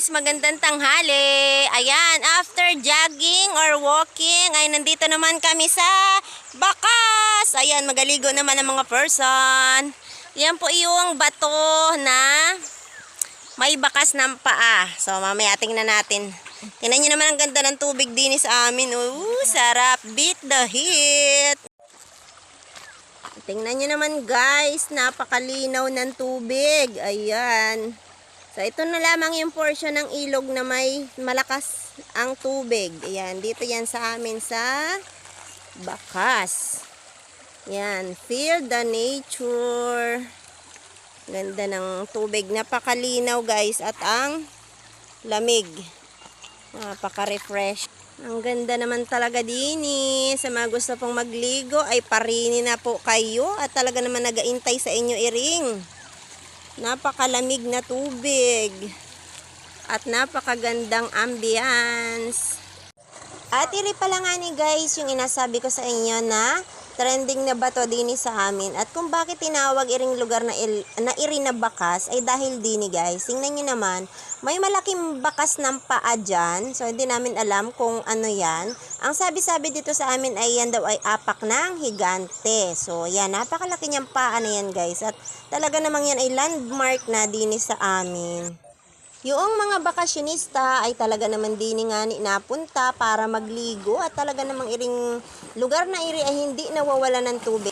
guys, magandang tanghali. Ayan, after jogging or walking, ay nandito naman kami sa Bakas. Ayan, magaligo naman ang mga person. Yan po yung bato na may bakas ng paa. So, mamaya tingnan natin. Tingnan nyo naman ang ganda ng tubig din sa amin. Sarap. Beat the heat. Tingnan nyo naman guys, napakalinaw ng tubig. Ayan. So, ito na lamang yung portion ng ilog na may malakas ang tubig. Ayan, dito yan sa amin sa Bakas. Ayan, feel the nature. Ganda ng tubig. Napakalinaw guys at ang lamig. Napaka-refresh. Ang ganda naman talaga din eh. Sa mga gusto pong magligo ay parini na po kayo at talaga naman nag-aintay sa inyo iring. Napakalamig na tubig at napakagandang ambience. At iri pala nga ni guys yung inasabi ko sa inyo na trending na bato din sa amin. At kung bakit tinawag iring lugar na iri na Bakas ay dahil din guys. Tingnan nyo naman, may malaking bakas ng paa dyan. So hindi namin alam kung ano yan. Ang sabi-sabi dito sa amin ay yan daw ay apak ng higante. So yan, napakalaki niyang paa na yan guys. At talaga namang yan ay landmark na din sa amin. Yung mga bakasyonista ay talaga naman din nga napunta para magligo at talaga namang iring lugar na iri ay hindi nawawala ng tubig.